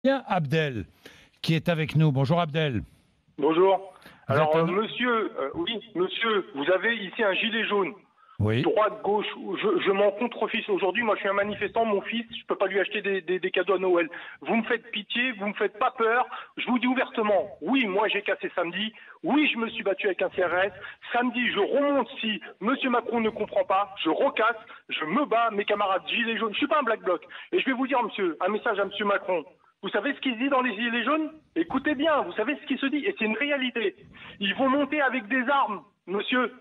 Bien, Abdel, qui est avec nous. Bonjour Abdel. Bonjour. Alors, un... monsieur, monsieur, vous avez ici un gilet jaune. Oui. Droite, gauche, je m'en contrefie aujourd'hui. Moi, je suis un manifestant. Mon fils, je peux pas lui acheter des cadeaux à Noël. Vous me faites pitié, vous me faites pas peur. Je vous dis ouvertement, oui, moi, j'ai cassé samedi. Oui, je me suis battu avec un CRS. Samedi, je remonte si monsieur Macron ne comprend pas. Je recasse, je me bats, mes camarades gilets jaunes. Je suis pas un black bloc. Et je vais vous dire, monsieur, un message à monsieur Macron. Vous savez ce qu'il dit dans les gilets jaunes? Écoutez bien, vous savez ce qui se dit, et c'est une réalité. Ils vont monter avec des armes, monsieur.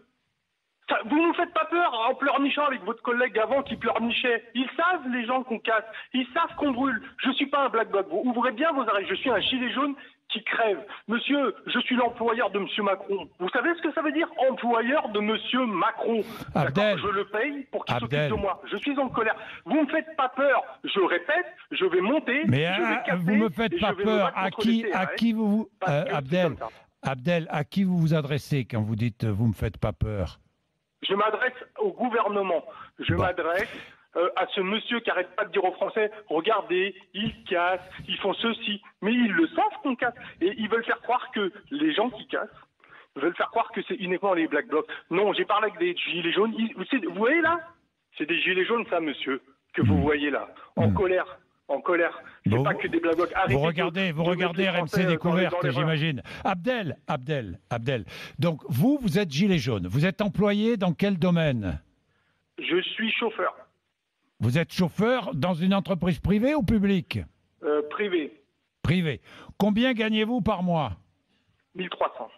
Ça, vous ne nous faites pas peur en pleurnichant avec votre collègue avant qui pleurnichait. Ils savent, les gens qu'on casse. Ils savent qu'on brûle. Je ne suis pas un black bloc. Vous ouvrez bien vos oreilles. Je suis un gilet jaune qui crève. Monsieur, je suis l'employeur de monsieur Macron. Vous savez ce que ça veut dire, employeur de monsieur Macron? Abdel, je le paye pour qu'il s'occupe de moi. Je suis en colère. Vous ne me faites pas peur. Je répète, je vais monter. Mais je vais casser, vous me faites pas peur. À qui vous Abdel, à qui vous vous adressez quand vous dites vous me faites pas peur? Je m'adresse au gouvernement. Je m'adresse à ce monsieur qui arrête pas de dire aux Français, regardez, ils cassent, ils font ceci. Mais ils le savent qu'on casse. Et ils veulent faire croire que les gens qui cassent veulent faire croire que c'est uniquement les Black Blocs. Non, j'ai parlé avec des gilets jaunes. Vous voyez là? C'est des gilets jaunes, ça, monsieur, que vous voyez là. En colère. En colère. C'est pas que des Black Blocs. Vous regardez RMC Découverte, j'imagine. Abdel. Donc, vous êtes gilet jaune. Vous êtes employé dans quel domaine? Je suis chauffeur. Vous êtes chauffeur dans une entreprise privée ou publique? Privée. Privée. Combien gagnez-vous par mois? 1300.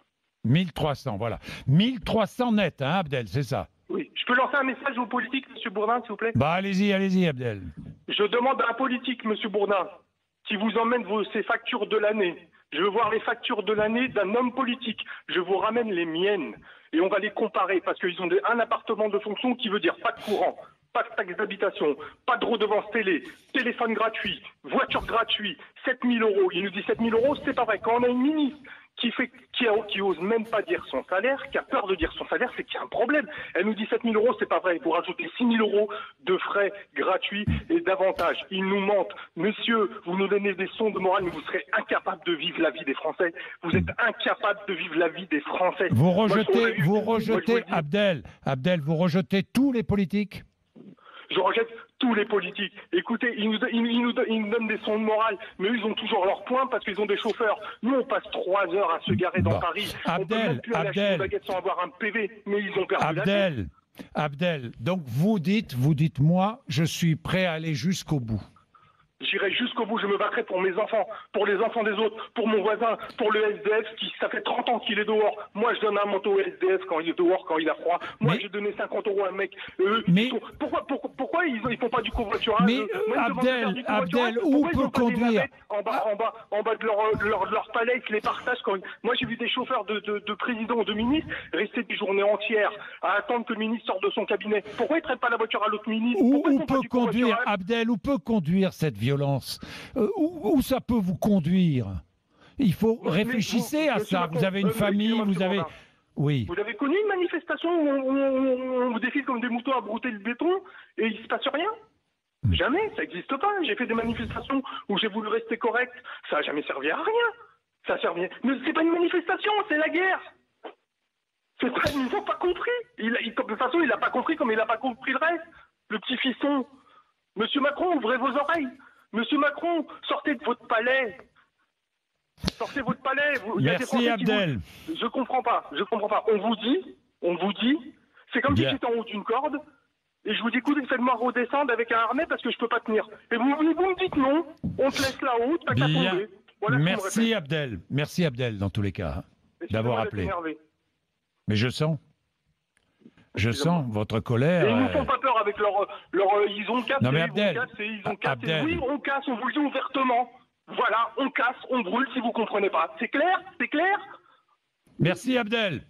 1300, voilà. 1300 net, hein, Abdel, c'est ça? Oui. Je peux lancer un message aux politiques, M. Bourdin, s'il vous plaît? Allez-y, Abdel. Je demande à un politique, M. Bourdin, qui vous emmène ses factures de l'année. Je veux voir les factures de l'année d'un homme politique. Je vous ramène les miennes. Et on va les comparer, parce qu'ils ont un appartement de fonction qui veut dire pas de courant, pas de taxe d'habitation, pas de redevance télé, téléphone gratuit, voiture gratuite, 7 000 €. Il nous dit 7 000 €, c'est pas vrai. Quand on a une ministre qui ose même pas dire son salaire, qui a peur de dire son salaire, c'est qu'il y a un problème. Elle nous dit 7 000 €, c'est pas vrai. Vous rajoutez 6 000 € de frais gratuits et d'avantages. Ils nous mentent. Monsieur, vous nous donnez des leçons de morale, mais vous serez incapable de vivre la vie des Français. Vous êtes incapable de vivre la vie des Français. Vous rejetez, Abdel, vous rejetez tous les politiques? Je rejette tous les politiques. Écoutez, ils nous donnent des leçons de morale, mais eux, ils ont toujours leurs points parce qu'ils ont des chauffeurs. Nous, on passe 3 heures à se garer dans Paris. On peut même plus aller acheter une baguette sans avoir un PV, mais ils ont perdu la tête. Abdel, donc vous dites, moi, je suis prêt à aller jusqu'au bout. J'irai jusqu'au bout, je me battrai pour mes enfants, pour les enfants des autres, pour mon voisin, pour le SDF, ça fait 30 ans qu'il est dehors. Moi, je donne un manteau au SDF quand il est dehors, quand il a froid. Moi, j'ai donné 50 € à un mec. Pourquoi ils font pas du covoiturage? Mais Abdel, où peut conduire en bas de leur palais, ils les partagent. Moi, j'ai vu des chauffeurs de présidents ou de ministres rester des journées entières à attendre que le ministre sorte de son cabinet. Pourquoi ils ne traitent pas la voiture à l'autre ministre? Où peut conduire, Abdel, où peut conduire cette violence? Où ça peut vous conduire? Il faut réfléchir à ça. Vous avez une famille, vous avez... Oui. Vous avez connu une manifestation où on vous défile comme des moutons à brouter le béton et il ne se passe rien? Jamais, ça n'existe pas. J'ai fait des manifestations où j'ai voulu rester correct. Ça n'a jamais servi à rien. Ça a servi... Mais c'est pas une manifestation, c'est la guerre. Ils n'ont pas compris. De toute façon, il n'a pas compris comme il n'a pas compris le reste. Le petit fiston. Monsieur Macron, ouvrez vos oreilles. Monsieur Macron, sortez de votre palais. Sortez votre palais. Merci Abdel. Je comprends pas. On vous dit, c'est comme si j'étais en haut d'une corde, et je vous dis, écoutez, faites-moi redescendre avec un harnais parce que je peux pas tenir. Et vous me dites non, on te laisse là-haut, t'as qu'à tomber. Voilà. Merci Abdel, dans tous les cas, d'avoir appelé. Mais je sens votre colère. Et ils ne font pas peur avec leur ils ont cassé, non mais Abdel, ils ont cassé. Abdel. Oui, on casse, on vous le dit ouvertement. Voilà, on casse, on brûle si vous comprenez pas. C'est clair? Merci Abdel.